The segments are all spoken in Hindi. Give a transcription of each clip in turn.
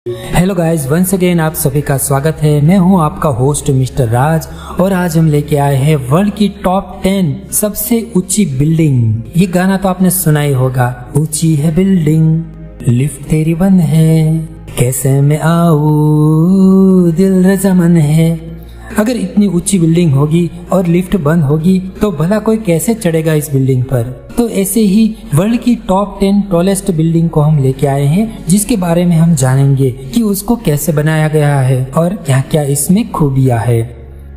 हेलो गाइस, वंस अगेन आप सभी का स्वागत है। मैं हूं आपका होस्ट मिस्टर राज और आज हम लेके आए हैं वर्ल्ड की टॉप 10 सबसे ऊंची बिल्डिंग। ये गाना तो आपने सुना ही होगा, ऊंची है बिल्डिंग लिफ्ट तेरी बंद है, कैसे मैं आऊं दिल रजामन है। अगर इतनी ऊंची बिल्डिंग होगी और लिफ्ट बंद होगी तो भला कोई कैसे चढ़ेगा इस बिल्डिंग पर। तो ऐसे ही वर्ल्ड की टॉप 10 टॉलेस्ट बिल्डिंग को हम लेके आए हैं, जिसके बारे में हम जानेंगे कि उसको कैसे बनाया गया है और क्या क्या इसमें खूबियां है।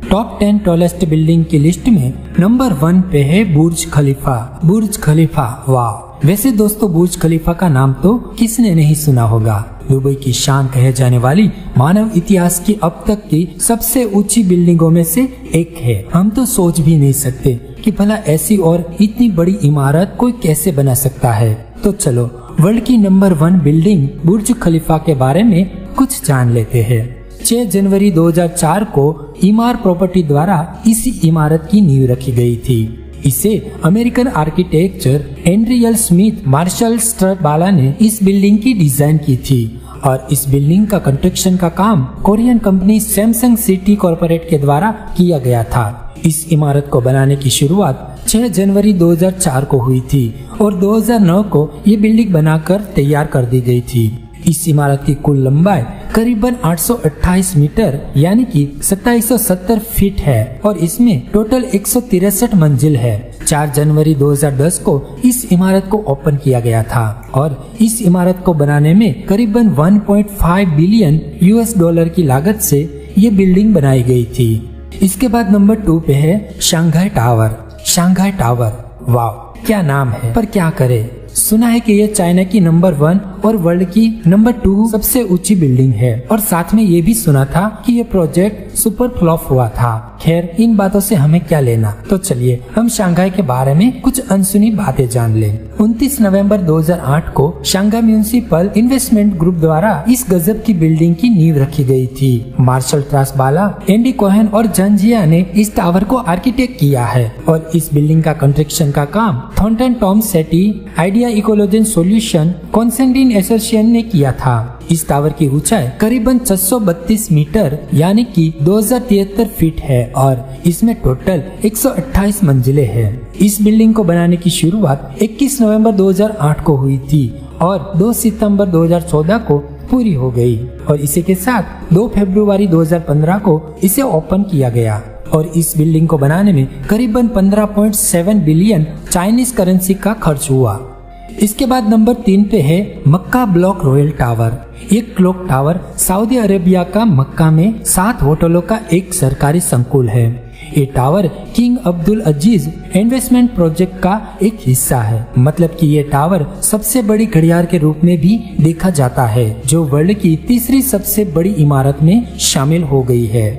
टॉप 10 टॉलेस्ट बिल्डिंग की लिस्ट में नंबर 1 पे है बुर्ज खलीफा। बुर्ज खलीफा, वाह। वैसे दोस्तों, बुर्ज खलीफा का नाम तो किसने नहीं सुना होगा। दुबई की शान कहे जाने वाली मानव इतिहास की अब तक की सबसे ऊंची बिल्डिंगों में से एक है। हम तो सोच भी नहीं सकते कि भला ऐसी और इतनी बड़ी इमारत कोई कैसे बना सकता है। तो चलो वर्ल्ड की नंबर 1 बिल्डिंग बुर्ज खलीफा के बारे में कुछ जान लेते हैं। 6 जनवरी 2004 को इमार प्रॉपर्टी द्वारा इस इमारत की नींव रखी गई थी। इसे अमेरिकन आर्किटेक्चर एंड्रियल स्मिथ मार्शल स्ट्रबाला ने इस बिल्डिंग की डिजाइन की थी और इस बिल्डिंग का कंस्ट्रक्शन का काम Korean company Samsung city corporate के द्वारा किया गया था। इस इमारत को बनाने की शुरुआत 6 जनवरी 2004 को हुई थी और 2009 को ये बिल्डिंग बनाकर तैयार कर दी गई थी। इस इमारत की कुल लंबाई करीबन 828 मीटर यानी कि 2770 फीट है और इसमें टोटल 163 मंजिल है। 4 जनवरी 2010 को इस इमारत को ओपन किया गया था और इस इमारत को बनाने में करीबन 1.5 बिलियन US डॉलर की लागत से ये बिल्डिंग बनाई गई थी। इसके बाद नंबर 2 पे है शंघाई टावर। शंघाई टावर, वाह क्या नाम है, पर क्या करे। सुना है कि ये चाइना की नंबर 1 और वर्ल्ड की नंबर 2 सबसे ऊंची बिल्डिंग है और साथ में ये भी सुना था कि ये प्रोजेक्ट सुपर फ्लॉप हुआ था। खैर, इन बातों से हमें क्या लेना। तो चलिए हम शंघाई के बारे में कुछ अनसुनी बातें जान लें। 29 नवंबर 2008 को शंघाई म्युनिसिपल इन्वेस्टमेंट ग्रुप द्वारा इस गजब की बिल्डिंग की नींव रखी गई थी। मार्शल ट्रासबाला, एंडी कोहेन और जन जिया ने इस टावर को आर्किटेक्ट किया है और इस बिल्डिंग का कंस्ट्रक्शन का काम थॉर्नटन टॉम सेटी, आइडिया इकोलॉजन सॉल्यूशन, कॉन्सेंटिन एसोसिएशन ने किया था। इस टावर की ऊंचाई करीबन 632 मीटर यानी कि 2073 फीट है और इसमें टोटल 128 मंजिलें हैं। इस बिल्डिंग को बनाने की शुरुआत 21 नवंबर 2008 को हुई थी और 2 सितंबर 2014 को पूरी हो गई और इसी के साथ 2 फरवरी 2015 को इसे ओपन किया गया और इस बिल्डिंग को बनाने में करीबन 15.7 बिलियन चाइनीज करेंसी का खर्च हुआ। इसके बाद नंबर 3 पे है मक्का ब्लॉक रॉयल टावर। ये क्लॉक टावर सऊदी अरेबिया का मक्का में 7 होटलों का एक सरकारी संकुल है। ये टावर किंग अब्दुल अजीज इन्वेस्टमेंट प्रोजेक्ट का एक हिस्सा है। मतलब कि ये टावर सबसे बड़ी घड़ियाल के रूप में भी देखा जाता है, जो वर्ल्ड की तीसरी सबसे बड़ी इमारत में शामिल हो गई है।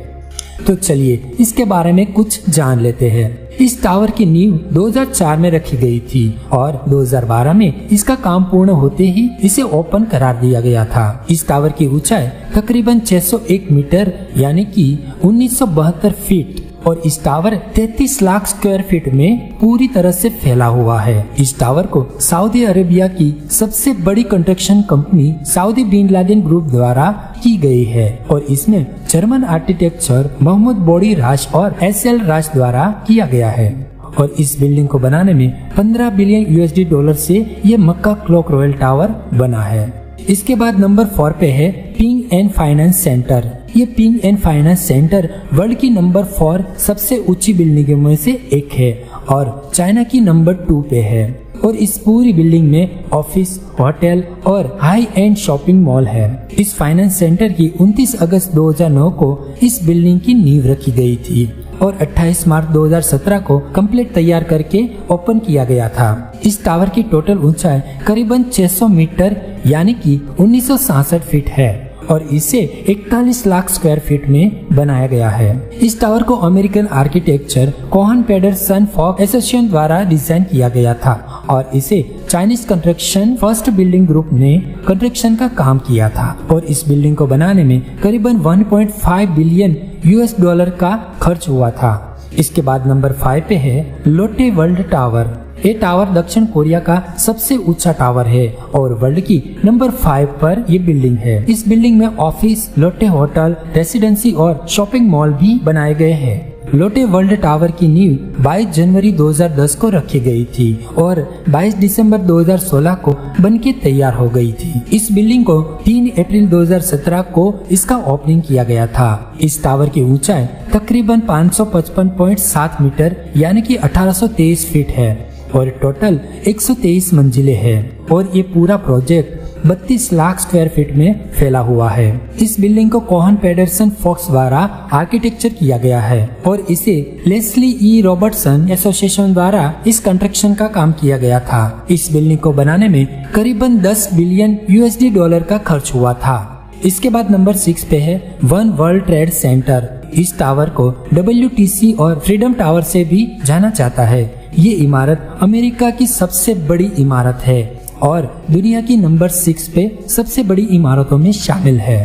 तो चलिए इसके बारे में कुछ जान लेते हैं। इस टावर की नींव 2004 में रखी गई थी और 2012 में इसका काम पूर्ण होते ही इसे ओपन करार दिया गया था। इस टावर की ऊंचाई तकरीबन 601 मीटर यानी कि 1972 फीट और इस टावर 33 लाख स्क्वायर फीट में पूरी तरह से फैला हुआ है। इस टावर को सऊदी अरेबिया की सबसे बड़ी construction company Saudi bin Laden group द्वारा की गई है और इसमें जर्मन आर्किटेक्चर मोहम्मद बोडी राज और SL राज द्वारा किया गया है और इस बिल्डिंग को बनाने में 15 बिलियन USD डॉलर से ये मक्का क्लॉक रॉयल टावर बना है। इसके बाद नंबर 4 पे है पिंग एंड फाइनेंस सेंटर। ये ping and finance centre world की नंबर 4 सबसे ऊंची बिल्डिंगों में से एक है और चाइना की नंबर 2 पे है और इस पूरी बिल्डिंग में ऑफिस, होटल और हाई एंड शॉपिंग मॉल है। इस फाइनेंस सेंटर की 29 अगस्त 2009 को इस बिल्डिंग की नींव रखी गई थी और 28 मार्च 2017 को कंप्लीट तैयार करके ओपन किया गया था। इस टावर की टोटल ऊंचाई करीबन 600 मीटर यानी कि 1966 फीट है और इसे 41 लाख स्क्वायर फीट में बनाया गया है। इस टावर को American architecture Kohn Pedersen Fox association द्वारा डिजाइन किया गया था और इसे Chinese construction first building group ने कंस्ट्रक्शन का काम किया था और इस बिल्डिंग को बनाने में करीबन 1.5 बिलियन US डॉलर का खर्च हुआ था। इसके बाद नंबर 5 पे है लोटे वर्ल्ड टावर। ये टावर दक्षिण कोरिया का सबसे ऊंचा टावर है और वर्ल्ड की नंबर 5 पर ये बिल्डिंग है। इस बिल्डिंग में ऑफिस, लोटे होटल, रेसिडेंसी और शॉपिंग मॉल भी बनाए गए हैं। लोटे वर्ल्ड टावर की नींव 22 जनवरी 2010 को रखी गई थी और 22 दिसंबर 2016 को बनके तैयार हो गई थी। इस बिल्डिंग को 3 अप्रैल 2017 को इसका ओपनिंग किया गया था। इस टावर की ऊंचाई तकरीबन 555.7 मीटर यानी कि 1823 फीट है और टोटल 123 मंजिलें हैं और ये पूरा प्रोजेक्ट 32 लाख स्क्वायर फीट में फैला हुआ है। इस बिल्डिंग को कोहन पेडरसन फॉक्स द्वारा आर्किटेक्चर किया गया है और इसे लेस्ली ई रॉबर्टसन एसोसिएशन द्वारा इस कंस्ट्रक्शन का काम किया गया था। इस बिल्डिंग को बनाने में करीबन 10 बिलियन USD डॉलर का खर्च हुआ था। इसके बाद नंबर 6 पे है वन वर्ल्ड ट्रेड सेंटर। इस टावर को WTC और फ्रीडम टावर से भी जाना जाता है। ये इमारत अमेरिका की सबसे बड़ी इमारत है और दुनिया की नंबर 6 पे सबसे बड़ी इमारतों में शामिल है।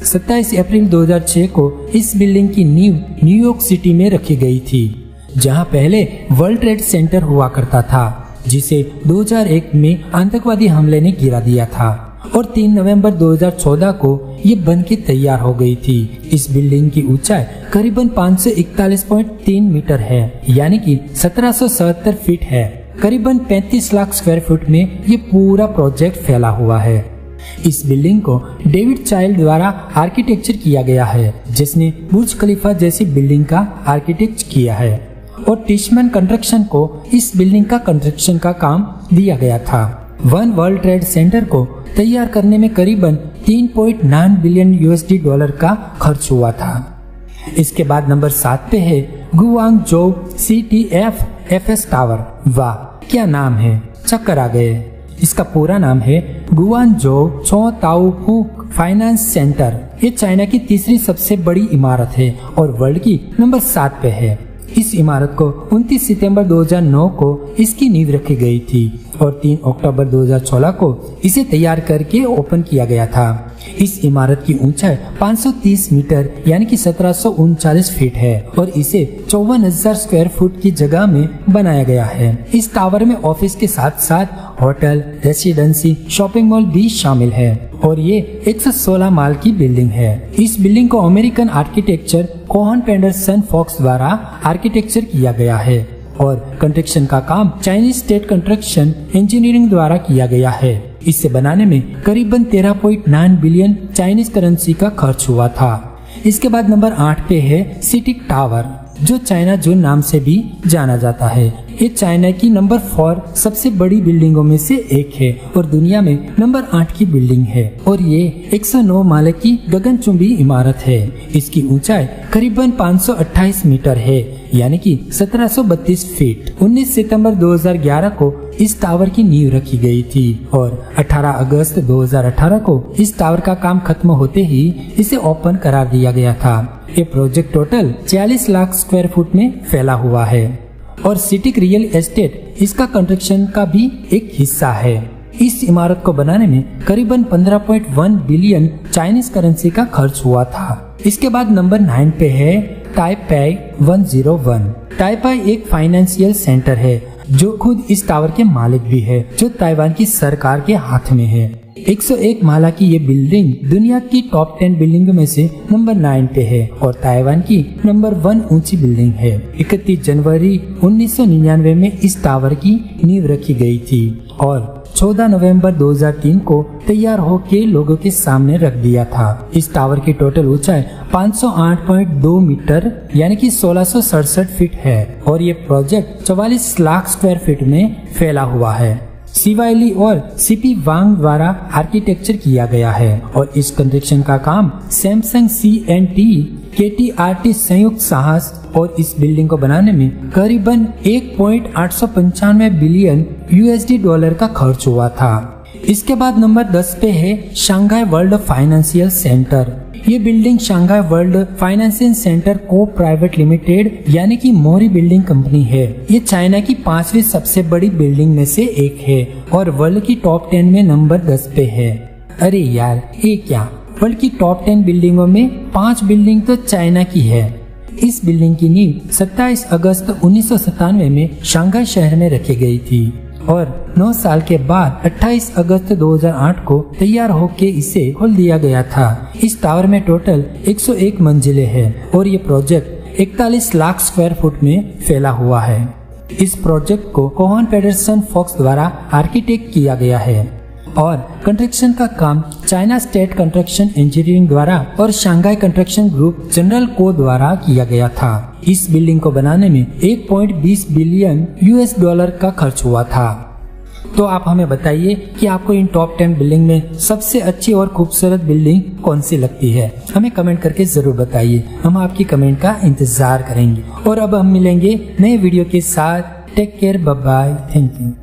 27 अप्रैल 2006 को इस बिल्डिंग की नींव न्यूयॉर्क सिटी में रखी गई थी, जहां पहले वर्ल्ड ट्रेड सेंटर हुआ करता था, जिसे 2001 में आतंकवादी हमले ने गिरा दिया था और 3 नवंबर 2014 को ये बनके तैयार हो गई थी। इस बिल्डिंग की ऊंचाई करीबन 541.3 मीटर है यानी कि 1770 फीट है। करीबन 35 लाख स्क्वायर फुट में ये पूरा प्रोजेक्ट फैला हुआ है। इस बिल्डिंग को डेविड चाइल्ड द्वारा आर्किटेक्चर किया गया है, जिसने बुर्ज खलीफा जैसी बिल्डिंग का आर्किटेक्ट किया है और टिशमैन कंस्ट्रक्शन को इस बिल्डिंग का कंस्ट्रक्शन का काम दिया गया था। वन वर्ल्ड ट्रेड सेंटर को तैयार करने में करीबन 3.9 बिलियन USD डॉलर का खर्च हुआ था। इसके बाद नंबर 7 पे है गुआंगझो CTF-FS टावर। वाह क्या नाम है, चक्कर आ गए। इसका पूरा नाम है गुआंगझो चोताओहुक फाइनेंस सेंटर। ये चाइना की तीसरी सबसे बड़ी इमारत है और वर्ल्ड की नंबर 7 पे है। इस इमारत को 29 सितंबर 2009 को इसकी नींव रखी गई थी और 3 अक्टूबर 2016 को इसे तैयार करके ओपन किया गया था। इस इमारत की ऊंचाई 530 मीटर यानी कि 1739 फीट है और इसे 54,000 स्क्वायर फुट की जगह में बनाया गया है। इस टावर में ऑफिस के साथ साथ होटल, रेसिडेंसी, शॉपिंग मॉल भी शामिल है और ये 116 माल की बिल्डिंग है। इस बिल्डिंग को American architecture Kohn Pedersen Fox द्वारा आर्किटेक्चर किया गया है और कंस्ट्रक्शन का काम चाइनीज स्टेट कंस्ट्रक्शन इंजीनियरिंग द्वारा किया गया है। इसे बनाने में करीबन 13.9 बिलियन चाइनीज करेंसी का खर्च हुआ था। इसके बाद नंबर 8 पे है सिटिक टावर, जो चाइना जोन नाम से भी जाना जाता है। ये चाइना की नंबर 4 सबसे बड़ी बिल्डिंगों में से एक है और दुनिया में नंबर 8 की बिल्डिंग है और ये 109 माले की गगनचुंबी इमारत है। इसकी ऊंचाई करीबन 528 मीटर है यानी कि 1732 फीट। 19 सितंबर 2011 को इस टावर की नींव रखी गई थी और 18 अगस्त 2018 को इस टावर का काम खत्म होते ही इसे ओपन करार दिया गया था। ये project total 40 lakh square foot में फैला हुआ है और सिटिक रियल एस्टेट इसका कंस्ट्रक्शन का भी एक हिस्सा है। इस इमारत को बनाने में करीबन 15.1 बिलियन चाइनीज करेंसी का खर्च हुआ था। इसके बाद नंबर 9 पे है ताइपाई 101। ताइपाई एक फाइनेंशियल सेंटर है जो खुद इस टावर के मालिक भी है, जो ताइवान की सरकार के हाथ में है। 101 माला की ये बिल्डिंग दुनिया की टॉप 10 बिल्डिंगों में से नंबर 9 पे है और ताइवान की नंबर 1 ऊंची बिल्डिंग है। 31 जनवरी 1999 में इस टावर की नींव रखी गई थी और 14 नवंबर 2003 को तैयार होके लोगों के सामने रख दिया था। इस टावर की टोटल ऊंचाई 508.2 मीटर यानी कि 1667 फीट है और ये प्रोजेक्ट 44 लाख स्क्वायर फीट में फैला हुआ है। सीवाइली और सीपी वांग द्वारा आर्किटेक्चर किया गया है और इस कंस्ट्रक्शन का काम सैमसंग C&T KTRT संयुक्त साहस और इस बिल्डिंग को बनाने में करीबन 1.895 बिलियन USD डॉलर का खर्च हुआ था। इसके बाद नंबर 10 पे है शंघाई वर्ल्ड फाइनेंशियल सेंटर। ये building Shanghai world financial centre को प्राइवेट लिमिटेड यानी कि मोरी बिल्डिंग कंपनी है। ये चाइना की 5वीं सबसे बड़ी बिल्डिंग में से एक है और वर्ल्ड की टॉप 10 में नंबर 10 पे है। अरे यार ये क्या, वर्ल्ड की टॉप 10 बिल्डिंगों में 5 बिल्डिंग तो चाइना की है। इस बिल्डिंग की नींव 27 अगस्त 1997 में शंघाई शहर में रखी गई थी और 9 साल के बाद 28 अगस्त 2008 को तैयार होकर इसे खोल दिया गया था। इस टावर में टोटल 101 मंजिलें हैं और ये प्रोजेक्ट 41 लाख स्क्वायर फुट में फैला हुआ है। इस प्रोजेक्ट को कोहन पेडरसन फॉक्स द्वारा आर्किटेक्ट किया गया है और कंस्ट्रक्शन का काम चाइना स्टेट कंस्ट्रक्शन इंजीनियरिंग द्वारा और शंघाई कंस्ट्रक्शन ग्रुप जनरल को द्वारा किया गया था। इस बिल्डिंग को बनाने में 1.20 बिलियन US डॉलर का खर्च हुआ था। तो आप हमें बताइए कि आपको इन टॉप 10 बिल्डिंग में सबसे अच्छी और खूबसूरत बिल्डिंग कौन सी लगती है। हमें कमेंट करके जरूर बताइए, हम आपकी कमेंट का इंतजार करेंगे। और अब हम मिलेंगे नए वीडियो के साथ। Take care, bye bye, thank you.